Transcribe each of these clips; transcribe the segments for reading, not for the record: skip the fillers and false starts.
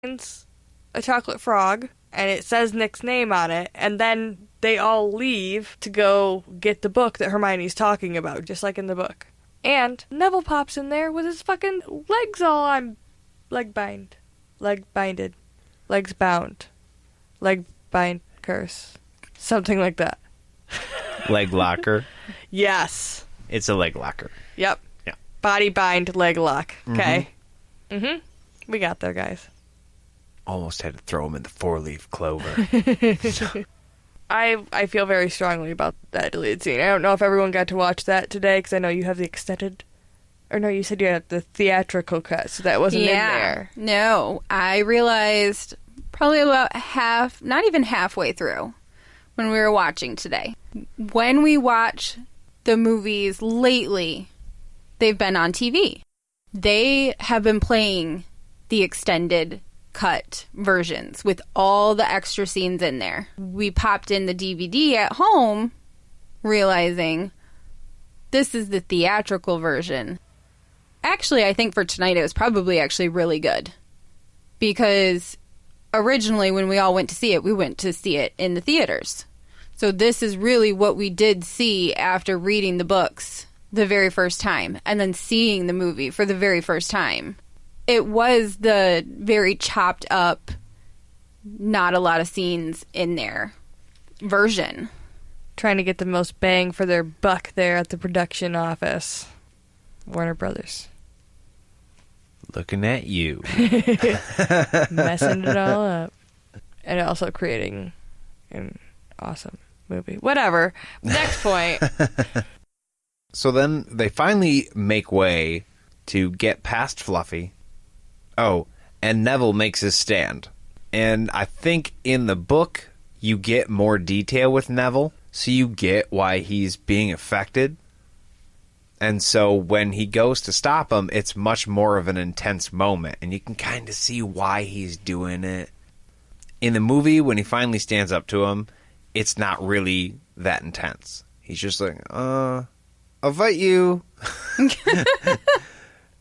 finds a chocolate frog, and it says Nick's name on it, and then they all leave to go get the book that Hermione's talking about, just like in the book. And Neville pops in there with his fucking legs all on leg-binded, legs bound, leg-bind curse, something like that. Leg locker? Yes. It's a leg locker. Yep. Yeah. Body bind, leg lock. Okay. Mm-hmm. We got there, guys. Almost had to throw him in the 4-leaf clover. I feel very strongly about that deleted scene. I don't know if everyone got to watch that today, because I know you have the extended... Or no, you said you had the theatrical cut, so that wasn't in there. No, I realized probably about not even halfway through, when we were watching today. When we watch the movies lately, they've been on TV. They have been playing the extended cut versions with all the extra scenes in there. We popped in the DVD at home, realizing this is the theatrical version. Actually, I think for tonight it was probably actually really good. Because originally when we all went to see it, we went to see it in the theaters. So this is really what we did see after reading the books the very first time, and then seeing the movie for the very first time. It was the very chopped up, not a lot of scenes in there version. Trying to get the most bang for their buck there at the production office. Warner Brothers. Looking at you. Messing it all up. And also creating an awesome movie. Whatever. Next point. So then they finally make way to get past Fluffy. Oh, and Neville makes his stand. And I think in the book, you get more detail with Neville, so you get why he's being affected. And so when he goes to stop him, it's much more of an intense moment, and you can kind of see why he's doing it. In the movie, when he finally stands up to him, it's not really that intense. He's just like, I'll fight you.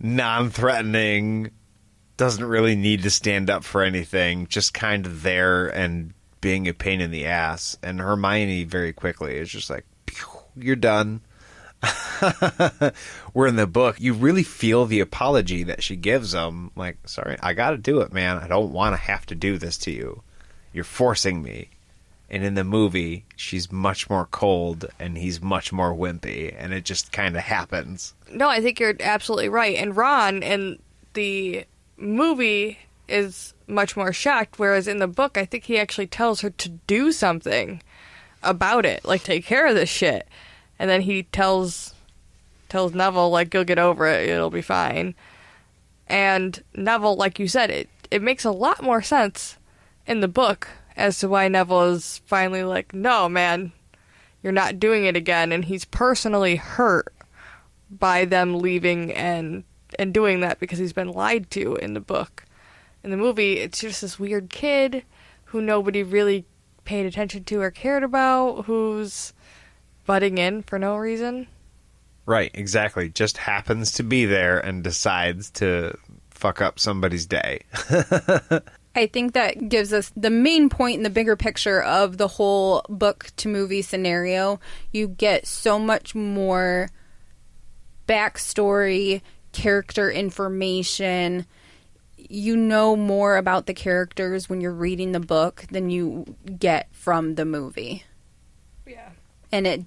Non-threatening. Doesn't really need to stand up for anything. Just kind of there and being a pain in the ass. And Hermione very quickly is just like, you're done. Where in the book, you really feel the apology that she gives him. Like, sorry, I gotta do it, man. I don't want to have to do this to you. You're forcing me. And in the movie, she's much more cold and he's much more wimpy. And it just kind of happens. No, I think you're absolutely right. And Ron in the movie is much more shocked, whereas in the book, I think he actually tells her to do something about it. Like, take care of this shit. And then he tells Neville, like, you'll get over it, it'll be fine. And Neville, like you said, it makes a lot more sense in the book as to why Neville is finally like, no, man, you're not doing it again. And he's personally hurt by them leaving and doing that because he's been lied to in the book. In the movie, it's just this weird kid who nobody really paid attention to or cared about, who's butting in for no reason. Right, exactly. Just happens to be there and decides to fuck up somebody's day. I think that gives us the main point in the bigger picture of the whole book to movie scenario. You get so much more backstory, character information. You know more about the characters when you're reading the book than you get from the movie. Yeah. And it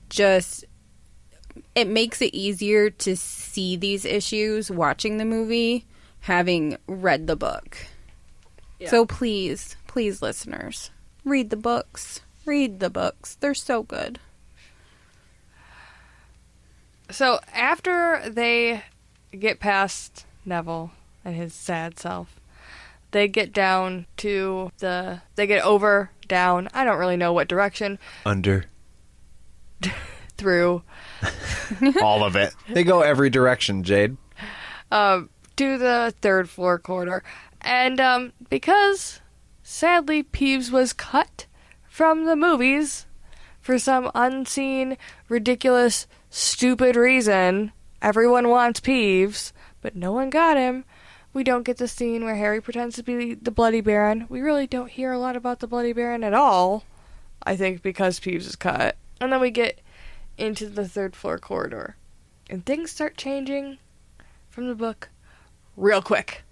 makes it easier to see these issues watching the movie, having read the book. Yeah. So please, listeners, read the books. Read the books. They're so good. So after they get past Neville and his sad self, they get down to they get over, down, I don't really know what direction. Under. Through. All of it. They go every direction, Jade. To the third floor corridor. And because, sadly, Peeves was cut from the movies for some unseen, ridiculous, stupid reason, everyone wants Peeves, but no one got him. We don't get the scene where Harry pretends to be the Bloody Baron. We really don't hear a lot about the Bloody Baron at all, I think because Peeves is cut. And then we get into the third floor corridor. And things start changing from the book real quick.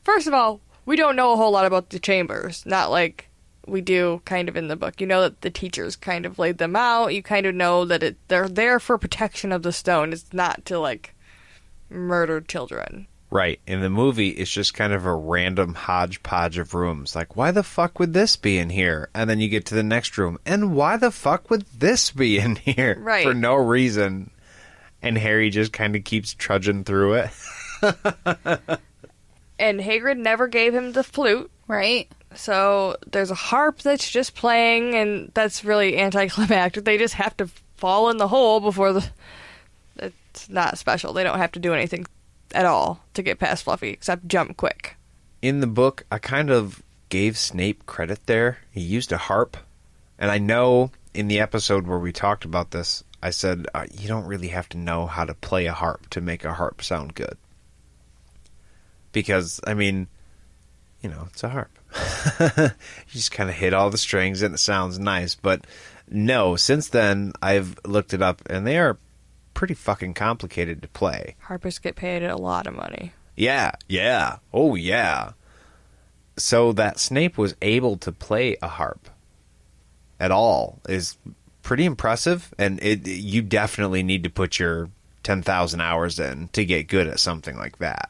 First of all, we don't know a whole lot about the chambers. Not like we do kind of in the book. You know that the teachers kind of laid them out. You kind of know that they're there for protection of the stone. It's not to, like, murder children. Right. In the movie, it's just kind of a random hodgepodge of rooms. Like, why the fuck would this be in here? And then you get to the next room, and why the fuck would this be in here? Right. For no reason. And Harry just kind of keeps trudging through it. And Hagrid never gave him the flute. Right. So there's a harp that's just playing, and that's really anticlimactic. They just have to fall in the hole before the... It's not special. They don't have to do anything at all to get past Fluffy, except jump quick. In the book, I kind of gave Snape credit there. He used a harp. And I know in the episode where we talked about this, I said, you don't really have to know how to play a harp to make a harp sound good. Because, I mean, you know, it's a harp. You just kind of hit all the strings and it sounds nice. But no, since then, I've looked it up and they are pretty fucking complicated to play. Harpists get paid a lot of money. Yeah. Oh, yeah. So that Snape was able to play a harp at all is pretty impressive. And you definitely need to put your 10,000 hours in to get good at something like that.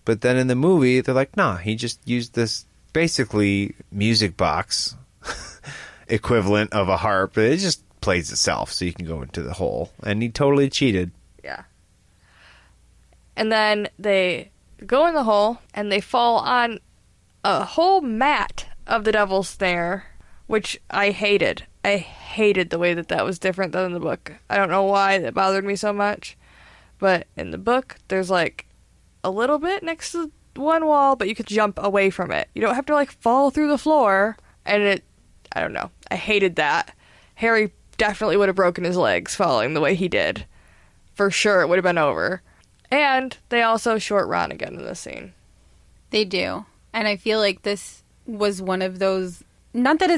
But then in the movie, they're like, nah, he just used this basically music box equivalent of a harp. It just plays itself so you can go into the hole. And he totally cheated. Yeah. And then they go in the hole and they fall on a whole mat of the Devil's Snare, which I hated. I hated the way that was different than in the book. I don't know why that bothered me so much. But in the book, there's like a little bit next to one wall, but you could jump away from it. You don't have to like fall through the floor. And I don't know. I hated that. Harry definitely would have broken his legs falling the way he did. For sure, it would have been over. And they also short Ron again in this scene. They do. And I feel like this was one of those, not that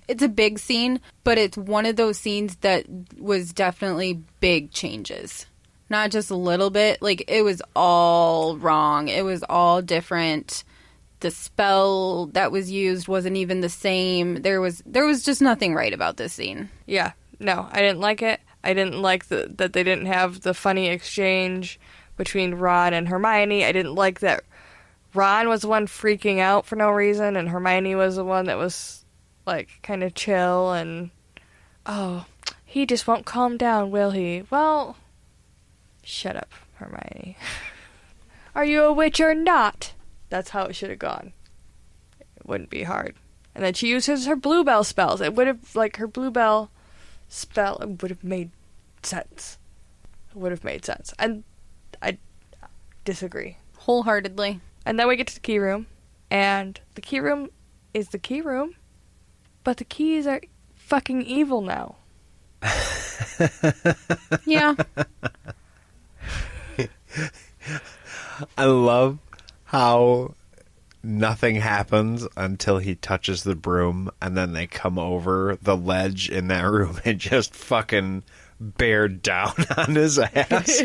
it's a big scene, but it's one of those scenes that was definitely big changes. Not just a little bit. Like, it was all wrong. It was all different. The spell that was used wasn't even the same. There was just nothing right about this scene. Yeah. No, I didn't like it. I didn't like that they didn't have the funny exchange between Ron and Hermione. I didn't like that Ron was the one freaking out for no reason, and Hermione was the one that was, like, kind of chill and, oh, he just won't calm down, will he? Well, shut up, Hermione. Are you a witch or not? That's how it should have gone. It wouldn't be hard. And then she uses her bluebell spells. It would have, like, her bluebell spell, it would have made sense. It would have made sense. And I disagree. Wholeheartedly. And then we get to the key room. And the key room is the key room. But the keys are fucking evil now. Yeah. I love how nothing happens until he touches the broom, and then they come over the ledge in that room and just fucking bear down on his ass.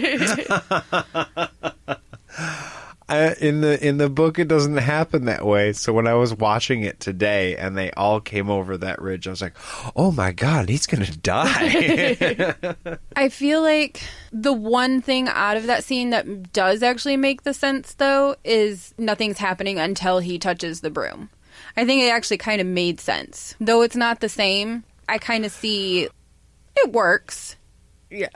In the book, it doesn't happen that way. So when I was watching it today and they all came over that ridge, I was like, oh my God, he's going to die. I feel like the one thing out of that scene that does actually make the sense, though, is nothing's happening until he touches the broom. I think it actually kind of made sense. Though it's not the same, I kind of see it works. Yeah.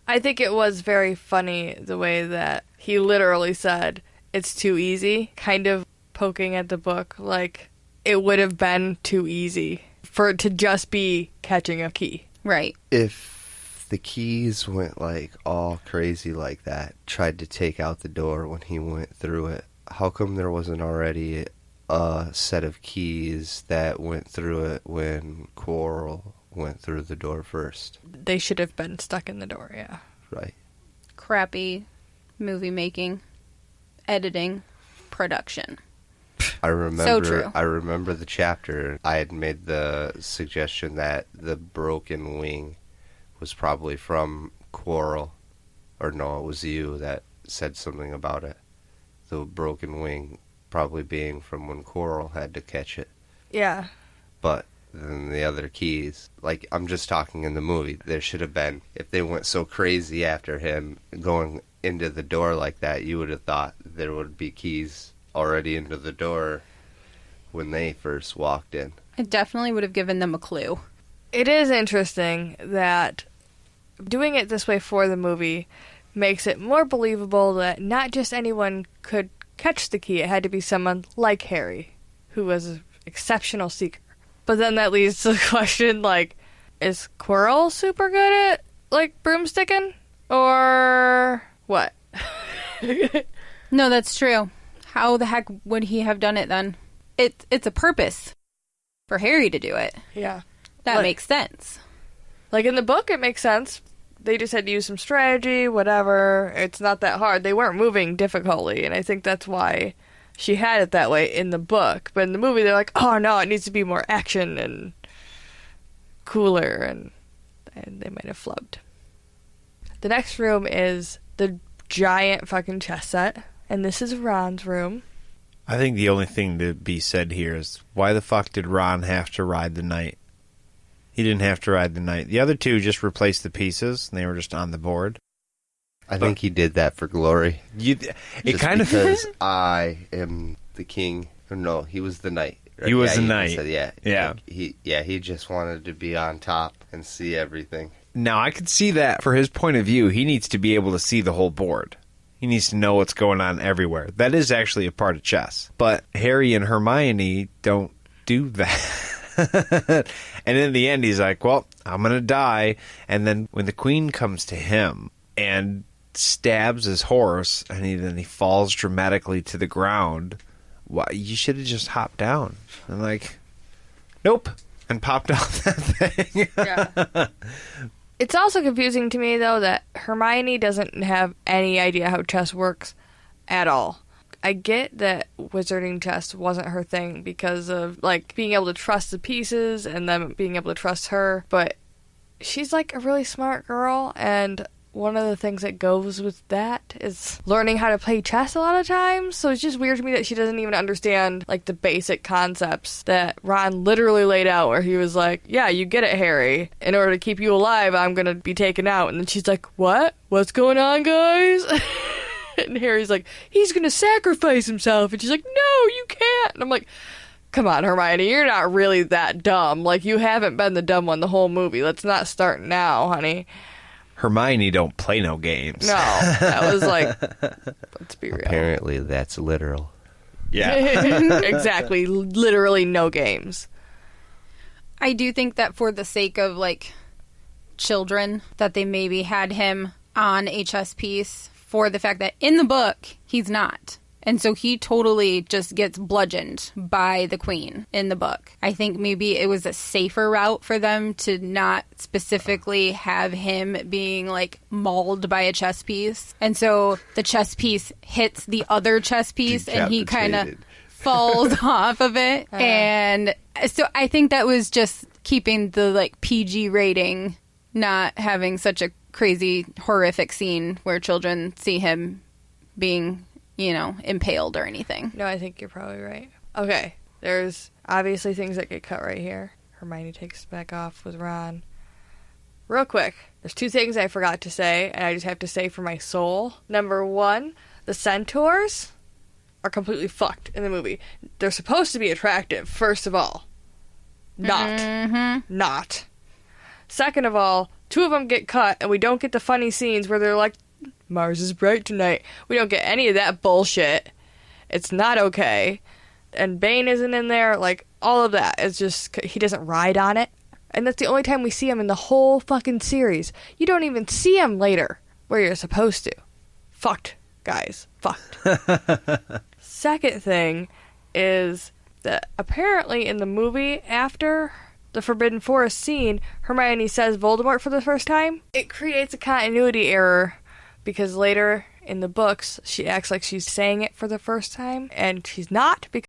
I think it was very funny the way that he literally said, it's too easy, kind of poking at the book, like, it would have been too easy for it to just be catching a key. Right. If the keys went, like, all crazy like that, tried to take out the door when he went through it, how come there wasn't already a set of keys that went through it when Quirrell went through the door first? They should have been stuck in the door, yeah. Right. Crappy movie making. editing, production. I remember. So true. I remember the chapter. I had made the suggestion that the broken wing was probably from Quarrel, or no, it was you that said something about it. The broken wing probably being from when Quarrel had to catch it. Yeah. But then the other keys, like, I'm just talking in the movie, there should have been, if they went so crazy after him going into the door like that, you would have thought there would be keys already into the door when they first walked in. It definitely would have given them a clue. It is interesting that doing it this way for the movie makes it more believable that not just anyone could catch the key. It had to be someone like Harry, who was an exceptional seeker. But then that leads to the question, like, is Quirrell super good at, like, broomsticking? Or what? No, that's true. How the heck would he have done it then? It's a purpose for Harry to do it. Yeah. That makes sense. Like, in the book, it makes sense. They just had to use some strategy, whatever. It's not that hard. They weren't moving difficultly, and I think that's why she had it that way in the book. But in the movie, they're like, oh, no, it needs to be more action and cooler, and they might have flubbed. The next room is the giant fucking chess set, and this is Ron's room. I think the only thing to be said here is, why the fuck did Ron have to ride the knight? He didn't have to ride the knight. The other two just replaced the pieces, and they were just on the board. I think he did that for glory. It Just kind of... because I am the king. Or no, he was the knight. Right? He was the he knight. Said, yeah. Yeah. He just wanted to be on top and see everything. Now, I could see that for his point of view. He needs to be able to see the whole board. He needs to know what's going on everywhere. That is actually a part of chess. But Harry and Hermione don't do that. And in the end, he's like, well, I'm going to die. And then when the queen comes to him and stabs his horse, and then he falls dramatically to the ground, why, you should have just hopped down. And like, nope. And popped off that thing. Yeah. It's also confusing to me, though, that Hermione doesn't have any idea how chess works at all. I get that wizarding chess wasn't her thing because of, like, being able to trust the pieces and them being able to trust her, but she's, like, a really smart girl, and one of the things that goes with that is learning how to play chess a lot of times. So it's just weird to me that she doesn't even understand, like, the basic concepts that Ron literally laid out, where he was like, yeah, you get it, Harry. In order to keep you alive, I'm going to be taken out. And then she's like, what? What's going on, guys? And Harry's like, he's going to sacrifice himself. And she's like, no, you can't. And I'm like, come on, Hermione, you're not really that dumb. Like, you haven't been the dumb one the whole movie. Let's not start now, honey. Hermione don't play no games. No, that was like, let's be real. Apparently, that's literal. Yeah. Exactly. Literally no games. I do think that for the sake of, like, children, that they maybe had him on a chess piece for the fact that in the book, he's not. And so he totally just gets bludgeoned by the queen in the book. I think maybe it was a safer route for them to not specifically have him being, like, mauled by a chess piece. And so the chess piece hits the other chess piece and he kind of falls off of it. And so I think that was just keeping the, like, PG rating, not having such a crazy, horrific scene where children see him being, you know, impaled or anything. No, I think you're probably right. Okay, there's obviously things that get cut right here. Hermione takes back off with Ron. Real quick, there's two things I forgot to say, and I just have to say for my soul. Number one, the centaurs are completely fucked in the movie. They're supposed to be attractive, first of all. Not. Mm-hmm. Not. Second of all, two of them get cut, and we don't get the funny scenes where they're like, Mars is bright tonight. We don't get any of that bullshit. It's not okay. And Bane isn't in there. Like, all of that is just, he doesn't ride on it. And that's the only time we see him in the whole fucking series. You don't even see him later, where you're supposed to. Fucked, guys. Fucked. Second thing is that apparently in the movie, after the Forbidden Forest scene, Hermione says Voldemort for the first time. It creates a continuity error because later in the books she acts like she's saying it for the first time, and she's not, because